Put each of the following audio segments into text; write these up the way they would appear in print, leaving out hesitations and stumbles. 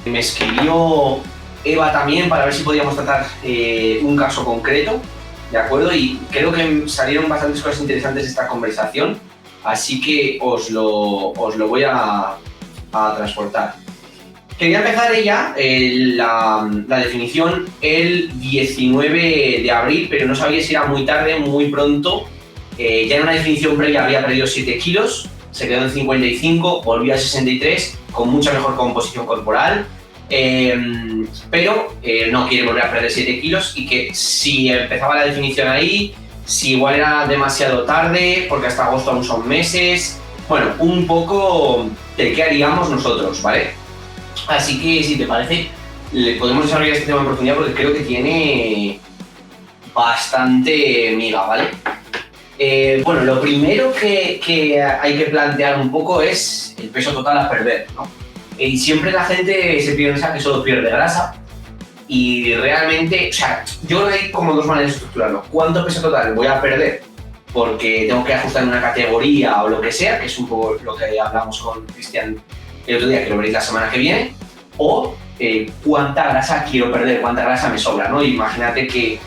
Me escribió Eva también para ver si podíamos tratar un caso concreto, ¿de acuerdo? Y creo que salieron bastantes cosas interesantes de esta conversación, así que os lo voy a transportar. Quería empezar ella la definición el 19 de abril, pero no sabía si era muy tarde, muy pronto. Ya en una definición previa había perdido 7 kilos, se quedó en 55, volvió a 63, con mucha mejor composición corporal, pero no quiere volver a perder 7 kilos y que si empezaba la definición ahí, si igual era demasiado tarde, porque hasta agosto aún son meses, bueno, un poco de qué haríamos nosotros, ¿vale? Así que, si te parece, podemos desarrollar este tema en profundidad porque creo que tiene bastante miga, ¿vale? Bueno, lo primero que hay que plantear un poco es el peso total a perder, ¿no? Y siempre la gente se piensa que solo pierde grasa y realmente, o sea, yo creo que hay como dos maneras de estructurarlo. ¿Cuánto peso total voy a perder? Porque tengo que ajustar una categoría o lo que sea, que es un poco lo que hablamos con Cristian el otro día, que lo veréis la semana que viene, o cuánta grasa quiero perder, cuánta grasa me sobra, ¿no? Imagínate que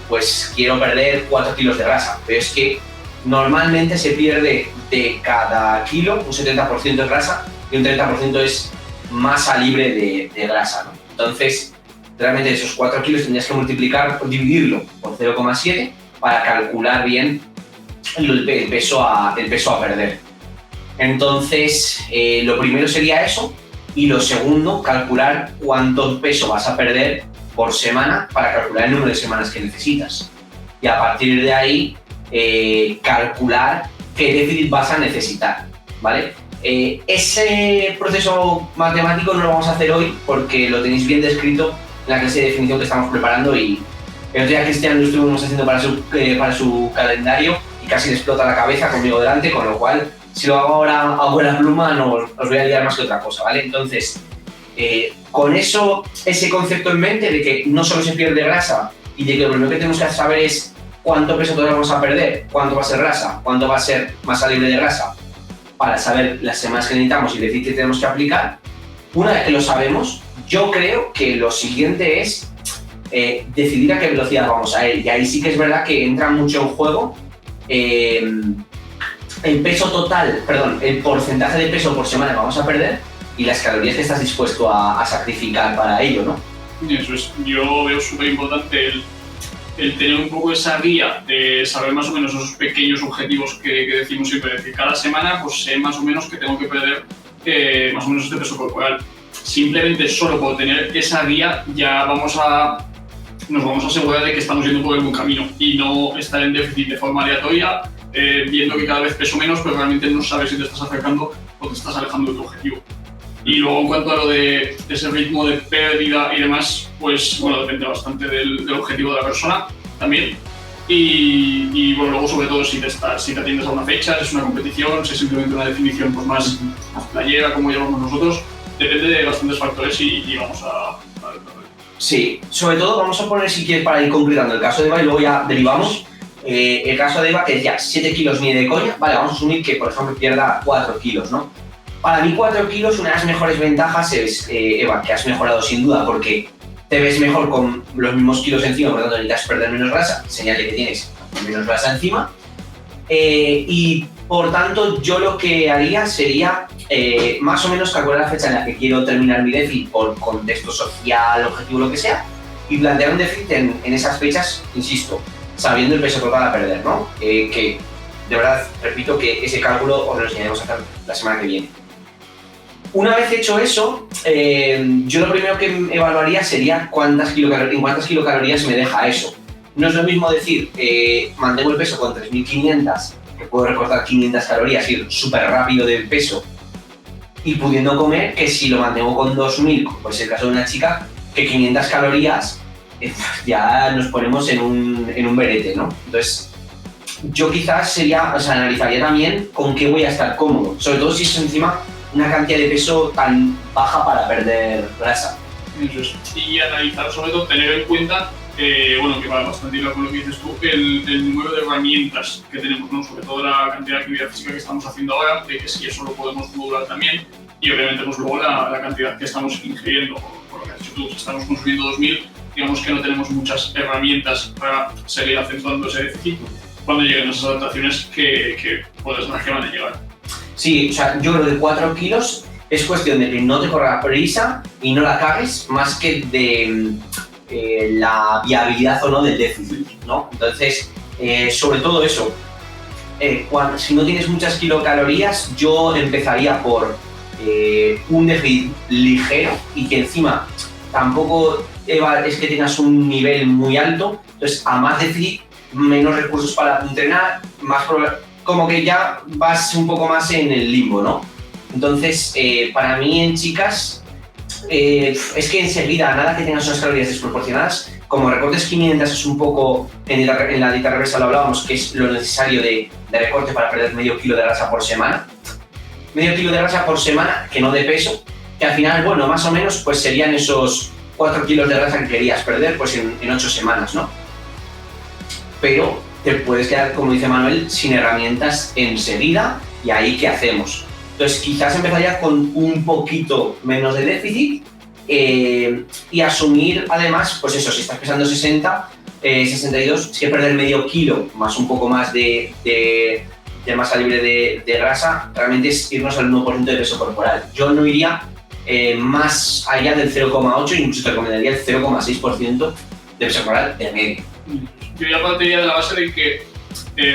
pues quiero perder 4 kilos de grasa, pero es que normalmente se pierde de cada kilo un 70% de grasa y un 30% es masa libre de grasa, ¿no? Entonces, realmente esos 4 kilos tendrías que dividirlo por 0,7 para calcular bien el peso a perder. Entonces, lo primero sería eso, y lo segundo, calcular cuánto peso vas a perder por semana para calcular el número de semanas que necesitas. Y a partir de ahí, calcular qué déficit vas a necesitar, ¿vale? Ese proceso matemático no lo vamos a hacer hoy porque lo tenéis bien descrito en la clase de definición que estamos preparando, y el otro día Cristian lo estuvimos haciendo para su calendario y casi le explota la cabeza conmigo delante, con lo cual si lo hago ahora a buena pluma os voy a liar más que otra cosa, ¿vale? Entonces, con ese concepto en mente de que no solo se pierde grasa y de que lo primero que tenemos que saber es cuánto peso total vamos a perder, cuánto va a ser grasa, cuánto va a ser masa libre de grasa, para saber las semanas que necesitamos y decir qué tenemos que aplicar. Una vez que lo sabemos, yo creo que lo siguiente es decidir a qué velocidad vamos a ir, y ahí sí que es verdad que entra mucho en juego el porcentaje de peso por semana que vamos a perder y las calorías que estás dispuesto a sacrificar para ello, ¿no? Eso es, yo veo súper importante el tener un poco esa guía de saber más o menos esos pequeños objetivos que decimos siempre, de que cada semana pues sé más o menos que tengo que perder más o menos este peso corporal. Simplemente solo por tener esa guía ya nos vamos a asegurar de que estamos yendo por el buen camino y no estar en déficit de forma aleatoria, viendo que cada vez peso menos, pero realmente no sabes si te estás acercando o te estás alejando de tu objetivo. Y luego, en cuanto a lo de ese ritmo de pérdida y demás, pues bueno, depende bastante del objetivo de la persona también. Y bueno, luego sobre todo si te atiendes a una fecha, si es una competición, si es simplemente una definición pues más playera, como llamamos nosotros, depende de bastantes factores y vamos a Sí, sobre todo vamos a poner, si quieres, para ir concretando el caso de Eva y luego ya derivamos. El caso de Eva, que decía 7 kilos ni de coña, vale, vamos a asumir que, por ejemplo, pierda 4 kilos, ¿no? Para mí 4 kilos, una de las mejores ventajas es, Eva, que has mejorado sin duda porque te ves mejor con los mismos kilos encima, por lo tanto necesitas perder menos grasa, señal de que tienes menos grasa encima. Y por tanto, yo lo que haría sería más o menos calcular la fecha en la que quiero terminar mi déficit por contexto social, objetivo, lo que sea, y plantear un déficit en esas fechas, insisto, sabiendo el peso total a perder, ¿no? Que de verdad, repito, que ese cálculo os lo enseñaremos a hacer la semana que viene. Una vez hecho eso, yo lo primero que evaluaría sería en cuántas kilocalorías me deja eso. No es lo mismo decir, mantengo el peso con 3.500, que puedo recortar 500 calorías, ir súper rápido de peso y pudiendo comer, que si lo mantengo con 2.000, como es el caso de una chica, que 500 calorías ya nos ponemos en un berete, ¿no? Entonces, yo quizás analizaría también con qué voy a estar cómodo, sobre todo si es encima una cantidad de peso tan baja para perder grasa. Eso es. Y analizar, sobre todo, tener en cuenta bueno, que va bastante ligado con lo que dices tú, el número de herramientas que tenemos, ¿no? Sobre todo la cantidad de actividad física que estamos haciendo ahora, de que si eso lo podemos modular también, y obviamente pues luego la cantidad que estamos ingiriendo, por lo que has dicho tú, si estamos consumiendo 2000, digamos que no tenemos muchas herramientas para seguir acentuando ese déficit cuando lleguen esas adaptaciones que puedes ver que van a llegar. Sí, o sea, yo creo que 4 kilos es cuestión de que no te corra prisa y no la cagues, más que de la viabilidad o no del déficit, ¿no? Entonces, sobre todo eso, si no tienes muchas kilocalorías, yo empezaría por un déficit ligero y que encima tampoco es que tengas un nivel muy alto, entonces a más déficit, menos recursos para entrenar, más como que ya vas un poco más en el limbo, ¿no? Entonces, para mí en chicas, es que enseguida, nada que tengas unas calorías desproporcionadas, como recortes 500 es un poco, en la dieta reversa lo hablábamos, que es lo necesario de recorte para perder medio kilo de grasa por semana. Medio kilo de grasa por semana, que no de peso, que al final, bueno, más o menos, pues serían esos 4 kilos de grasa que querías perder, pues en 8 semanas, ¿no? Pero te puedes quedar, como dice Manuel, sin herramientas enseguida, y ahí, ¿qué hacemos? Entonces, quizás empezaría con un poquito menos de déficit y asumir, además, pues eso, si estás pesando 60, 62, es que perder medio kilo más un poco más de masa libre de grasa, realmente es irnos al 1% de peso corporal. Yo no iría más allá del 0,8, incluso te recomendaría el 0,6% de peso corporal de medio. Yo ya partiría de la base de que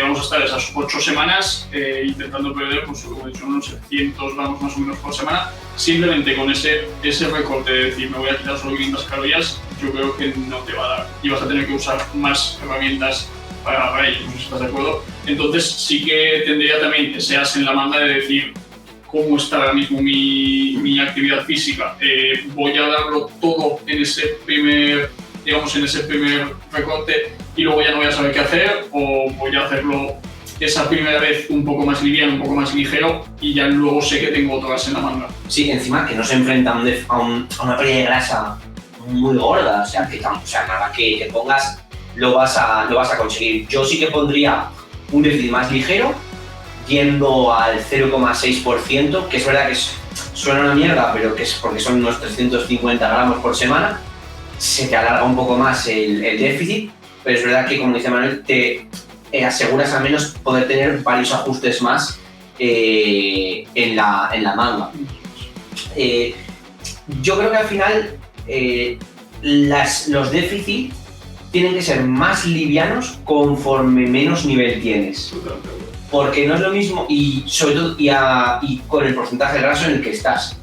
vamos a estar esas 8 semanas intentando perder, pues como he dicho, unos 700 gramos más o menos por semana. Simplemente con ese recorte de decir me voy a quitar solo 500 calorías, yo creo que no te va a dar y vas a tener que usar más herramientas para ello, no sé si estás de acuerdo. Entonces sí que tendría también ese as en la manga de decir cómo está ahora mismo mi actividad física. Voy a darlo todo en ese primer recorte y luego ya no voy a saber qué hacer, o voy a hacerlo esa primera vez un poco más liviano, un poco más ligero, y ya luego sé que tengo otro as en la manga. Sí, encima que no se enfrenta a una pérdida de grasa muy gorda, o sea, nada que te pongas lo vas a conseguir. Yo sí que pondría un déficit más ligero, yendo al 0,6%, que es verdad que suena una mierda, pero que es porque son unos 350 gramos por semana. Se te alarga un poco más el déficit, pero es verdad que, como dice Manuel, te aseguras al menos poder tener varios ajustes más en la manga. Yo creo que al final los déficits tienen que ser más livianos conforme menos nivel tienes. Porque no es lo mismo, y sobre todo y con el porcentaje de grasa en el que estás.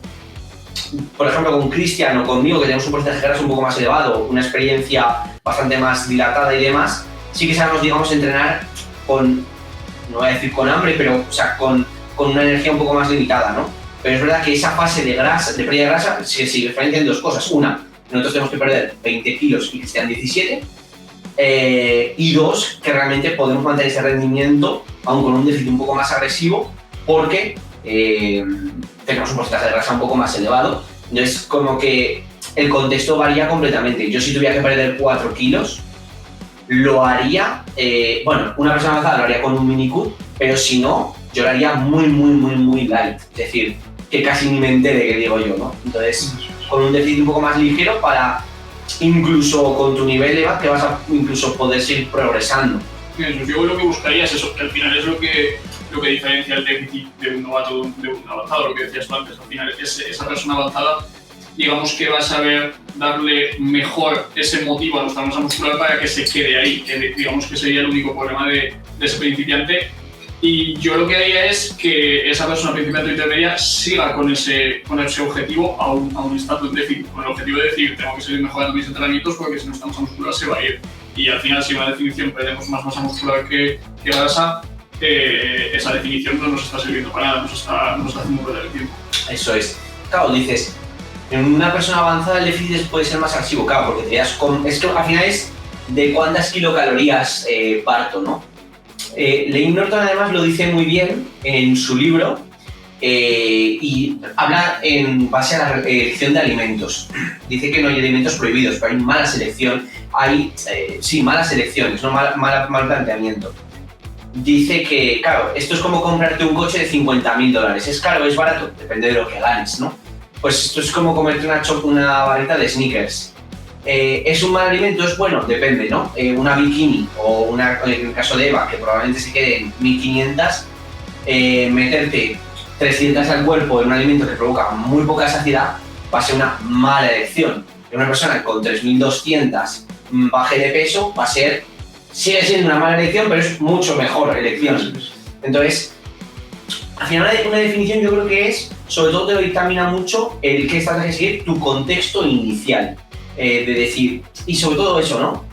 Por ejemplo, con Cristian o conmigo, que tenemos un porcentaje de grasa un poco más elevado, una experiencia bastante más dilatada y demás, sí que sabemos, digamos, entrenar con, no voy a decir con hambre, pero o sea, con una energía un poco más limitada, ¿no? Pero es verdad que esa fase de pérdida de grasa se diferencia en dos cosas. Una, nosotros tenemos que perder 20 kilos y que sean 17. Y dos, que realmente podemos mantener ese rendimiento aun con un déficit un poco más agresivo, porque tenemos un porcentaje de grasa un poco más elevado. Entonces, como que el contexto varía completamente. Yo, si tuviera que perder 4 kilos, lo haría, una persona avanzada lo haría con un mini cut, pero si no, yo lo haría muy light. Es decir, que casi ni me entere, que digo yo, ¿no? Entonces, con un déficit un poco más ligero para, incluso con tu nivel de base, vas a incluso poder seguir progresando. Yo lo que buscaría es eso, que al final es lo que diferencia el déficit de un novato de un avanzado, lo que decías tú antes. Al final, esa persona avanzada, digamos que va a saber darle mejor ese motivo a nuestra masa muscular para que se quede ahí, que digamos que sería el único problema de ese principiante. Y yo lo que haría es que esa persona principiante intermedia siga con ese objetivo aún estando en déficit, con el objetivo de decir, tengo que seguir mejorando mis entrenamientos porque si no esta masa muscular se va a ir. Y al final, si una definición perdemos más masa muscular que grasa, esa definición no nos está sirviendo para nada, nos está haciendo perder el tiempo. Eso es. Claro, dices, en una persona avanzada el déficit puede ser más agresivo, claro, porque te das es que al final es de cuántas kilocalorías parto, ¿no? Layne Norton además lo dice muy bien en su libro, y habla en base a la elección de alimentos. Dice que no hay alimentos prohibidos, pero hay mala selección, malas elecciones, no mal planteamiento. Dice que, claro, esto es como comprarte un coche de $50.000. ¿Es caro o es barato? Depende de lo que ganes, ¿no? Pues esto es como comerte una barrita de Snickers. ¿Es un mal alimento? Es bueno, depende, ¿no? Una bikini o en el caso de Eva, que probablemente se quede en 1.500, meterte 300 al cuerpo en un alimento que provoca muy poca saciedad va a ser una mala elección. Una persona con 3.200 baje de peso sigue siendo una mala elección, pero es mucho mejor elección. Entonces, al final una definición yo creo que es, sobre todo te lo dictamina mucho el qué estrategia seguir, tu contexto inicial. De decir, y sobre todo eso, ¿no?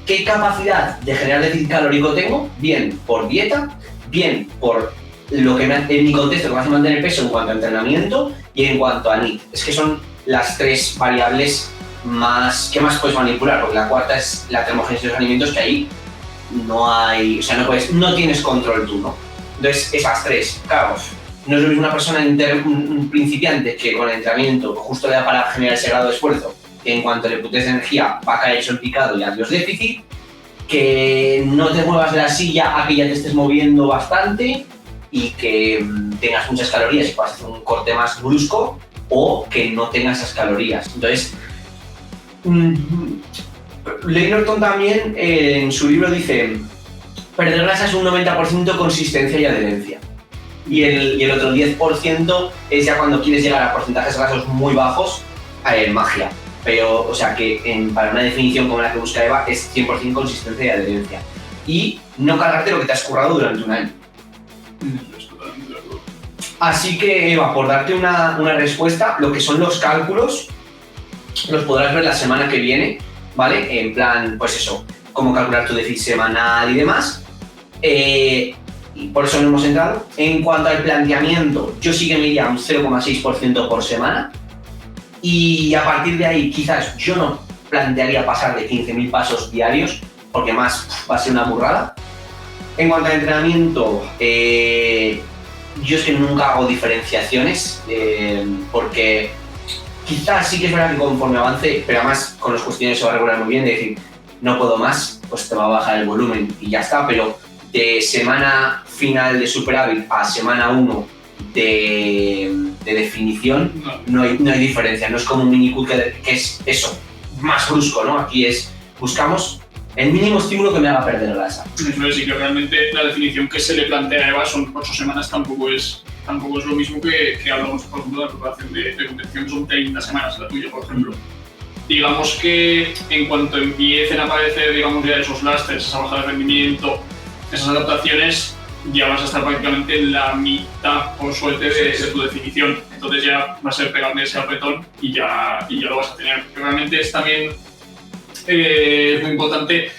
¿Qué capacidad de generar déficit calórico tengo? Bien por dieta, bien por lo que en mi contexto que me hace mantener peso en cuanto a entrenamiento y en cuanto a NEAT. Es que son las tres variables que más puedes manipular, porque la cuarta es la termogénesis de los alimentos, que ahí no hay, o sea, no tienes control tú, ¿no? Entonces, esas tres, claro, no es lo mismo una persona un principiante que con el entrenamiento justo le da para generar ese grado de esfuerzo, que en cuanto le putes energía va a caer eso en picado y adiós déficit, que no te muevas de la silla a que ya te estés moviendo bastante y que tengas muchas calorías y puedas hacer un corte más brusco, o que no tengas esas calorías. Entonces, Layne Norton también en su libro dice: perder grasa es un 90% consistencia y adherencia. Y el otro 10% es ya cuando quieres llegar a porcentajes grasos muy bajos, magia. Pero, o sea, que para una definición como la que busca Eva es 100% consistencia y adherencia. Y no cargarte lo que te has currado durante un año. Así que, Eva, por darte una respuesta, lo que son los cálculos los podrás ver la semana que viene, ¿vale? En plan, pues eso, cómo calcular tu déficit semanal y demás. Y por eso no hemos entrado. En cuanto al planteamiento, yo sí que me iría a un 0,6% por semana. Y a partir de ahí, quizás yo no plantearía pasar de 15.000 pasos diarios, porque más va a ser una burrada. En cuanto al entrenamiento, yo es que nunca hago diferenciaciones, porque quizás sí que es verdad que conforme avance, pero además con los cuestiones se va a regular muy bien, de decir, no puedo más, pues te va a bajar el volumen y ya está, pero de semana final de superávit a semana 1 de definición no hay diferencia, no es como un mini-cut que es eso, más brusco, ¿no? Aquí buscamos el mínimo estímulo que me haga perder grasa. Eso es, y que realmente la definición que se le plantea a Eva son 8 semanas, tampoco es lo mismo que hablamos, por ejemplo, de la preparación de competición, que son 30 semanas, la tuya, por ejemplo. Digamos que en cuanto empiecen a aparecer, digamos, ya esos lastres, esa baja de rendimiento, esas adaptaciones, ya vas a estar prácticamente en la mitad, por suerte, de tu definición. Entonces ya va a ser pegarle ese apretón y ya lo vas a tener. Realmente es también muy importante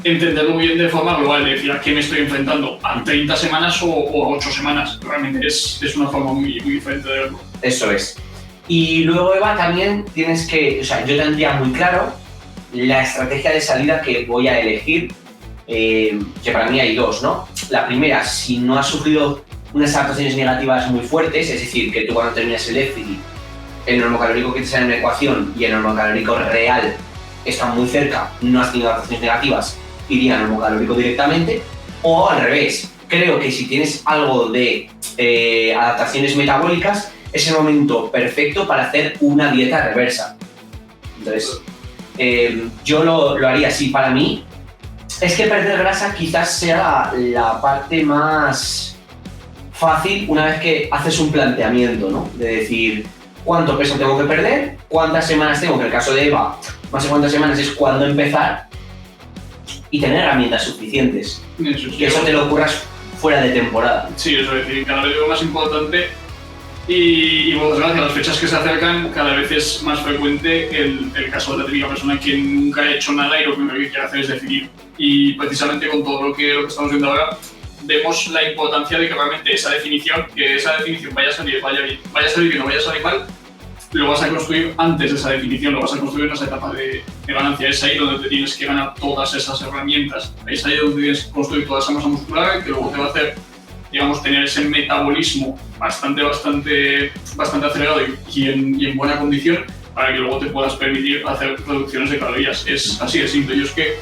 entenderlo muy bien de forma global, de decir a qué me estoy enfrentando, a 30 semanas o a 8 semanas. Realmente es una forma muy, muy diferente de verlo. Eso es. Y luego, Eva, también tienes que, o sea, yo tendría muy claro la estrategia de salida que voy a elegir, que para mí hay dos, ¿no? La primera, si no has sufrido unas adaptaciones negativas muy fuertes, es decir, que tú cuando terminas el déficit, el normocalórico que te sale en la ecuación y el normocalórico real están muy cerca, no has tenido adaptaciones negativas, iría al normocalórico directamente, o al revés. Creo que si tienes algo de adaptaciones metabólicas, es el momento perfecto para hacer una dieta reversa. Entonces, yo lo haría así. Para mí, es que perder grasa quizás sea la parte más fácil una vez que haces un planteamiento, ¿no? De decir, ¿cuánto peso tengo que perder? ¿Cuántas semanas tengo? Que en el caso de Eva, más de cuántas semanas es cuándo empezar, y tener herramientas suficientes. Que eso te lo ocurras fuera de temporada. Sí, eso es decir, cada vez lo más importante. Y por desgracia, las fechas que se acercan, cada vez es más frecuente el caso de la típica persona que nunca ha hecho nada y lo primero que quiere hacer es decidir. Y precisamente con todo lo que estamos viendo ahora, vemos la importancia de que realmente esa definición vaya a salir, vaya bien, no vaya a salir mal, lo vas a construir antes de esa definición, lo vas a construir en esa etapa de ganancia. Es ahí donde te tienes que ganar todas esas herramientas, es ahí donde tienes que construir toda esa masa muscular que luego te va a hacer digamos, tener ese metabolismo bastante acelerado y en buena condición para que luego te puedas permitir hacer reducciones de calorías. Es así de simple. Yo es que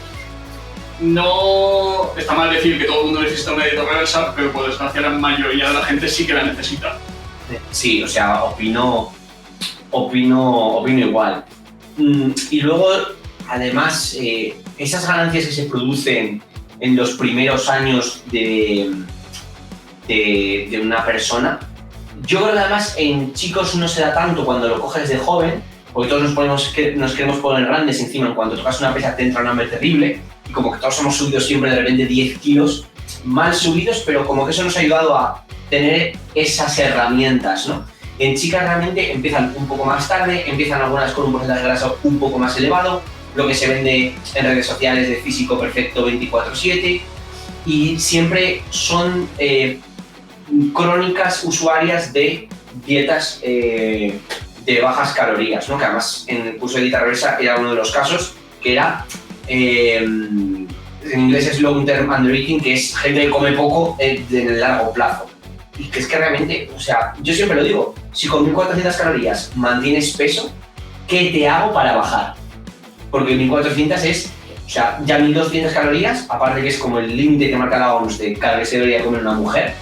no está mal decir que todo el mundo necesita una dieta reversa, pero por desgracia la mayoría de la gente sí que la necesita. Sí, o sea, opino igual. Y luego, además, esas ganancias que se producen en los primeros años de una persona, yo creo que además en chicos no se da tanto cuando lo coges de joven, porque todos nos queremos poner grandes encima. En cuanto tocas una pesa te entra un hambre terrible y como que todos hemos subido siempre de repente 10 kilos mal subidos, pero como que eso nos ha ayudado a tener esas herramientas, ¿no? En chicas realmente empiezan un poco más tarde, empiezan algunas con un porcentaje de grasa un poco más elevado, lo que se vende en redes sociales de físico perfecto 24/7, y siempre son crónicas usuarias de dietas de bajas calorías, ¿no? Que además en el curso de dieta reversa era uno de los casos, que era, en inglés es long term undereating, que es gente que come poco en el largo plazo. Y que es que realmente, o sea, yo siempre lo digo, si con 1400 calorías mantienes peso, ¿qué te hago para bajar? Porque 1400 es, o sea, ya 1200 calorías, aparte que es como el límite que marca la OMS de cada vez se debería comer una mujer.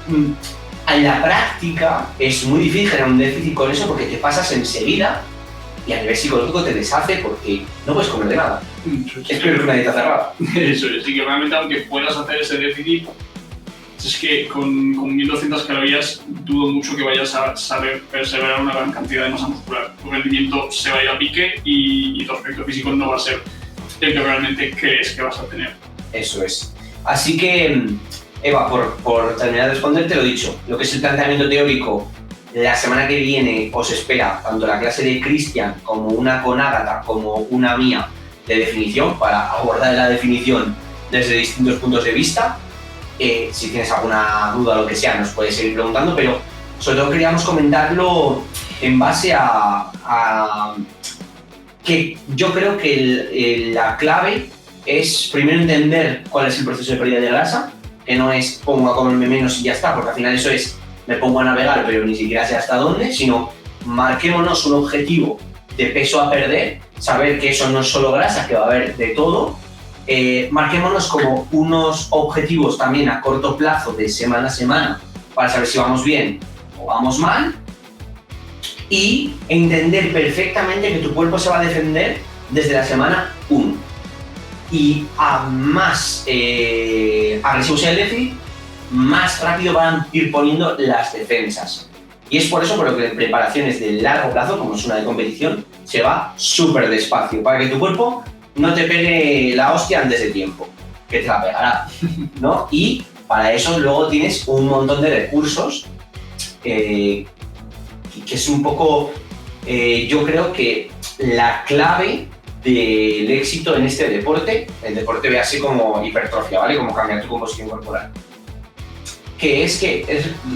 En la práctica es muy difícil generar un déficit con eso porque te pasas enseguida y a nivel psicológico te deshace porque no puedes comer de nada. Es peor que una dieta cerrada. Eso es, y que realmente aunque puedas hacer ese déficit, es que con 1200 calorías dudo mucho que vayas a saber perseverar una gran cantidad de masa muscular. Tu rendimiento se va a ir a pique y tu aspecto físico no va a ser el que realmente crees que vas a tener. Eso es. Así que, Eva, por terminar de responderte, lo dicho, lo que es el planteamiento teórico, la semana que viene os espera tanto la clase de Cristian como una con Ágata como una mía de definición para abordar la definición desde distintos puntos de vista. Si tienes alguna duda o lo que sea, nos puedes seguir preguntando, pero sobre todo queríamos comentarlo en base a que yo creo que la clave es primero entender cuál es el proceso de pérdida de grasa, que no es pongo a comerme menos y ya está, porque al final eso es me pongo a navegar pero ni siquiera sé hasta dónde, sino marquémonos un objetivo de peso a perder, saber que eso no es solo grasa, que va a haber de todo. Marquémonos como unos objetivos también a corto plazo de semana a semana para saber si vamos bien o vamos mal, y entender perfectamente que tu cuerpo se va a defender desde la semana 1 y a más agresivo sea el déficit, más rápido van a ir poniendo las defensas. Y es por eso por lo que en preparaciones de largo plazo, como es una de competición, se va súper despacio, para que tu cuerpo no te pegue la hostia antes de tiempo, que te la pegará, ¿no? Y para eso luego tienes un montón de recursos, que es un poco, yo creo que la clave del éxito en este deporte. El deporte ve así como hipertrofia, ¿vale? Como cambiar tu composición corporal. Que es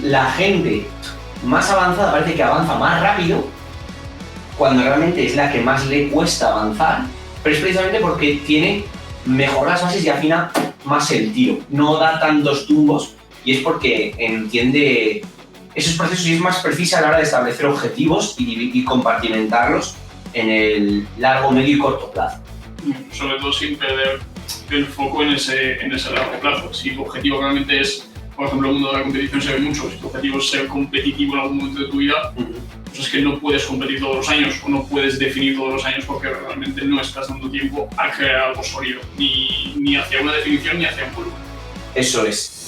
la gente más avanzada parece que avanza más rápido, cuando realmente es la que más le cuesta avanzar, pero es precisamente porque tiene mejor las bases y afina más el tiro, no da tantos tumbos, y es porque entiende esos procesos y es más precisa a la hora de establecer objetivos y compartimentarlos en el largo, medio y corto plazo. Sobre todo sin perder el foco en ese largo plazo. Si tu objetivo realmente es, por ejemplo, el mundo de la competición se ve mucho, si tu objetivo es ser competitivo en algún momento de tu vida, pues es que no puedes competir todos los años o no puedes definir todos los años porque realmente no estás dando tiempo a crear algo sólido, ni hacia una definición ni hacia un volumen. Eso es.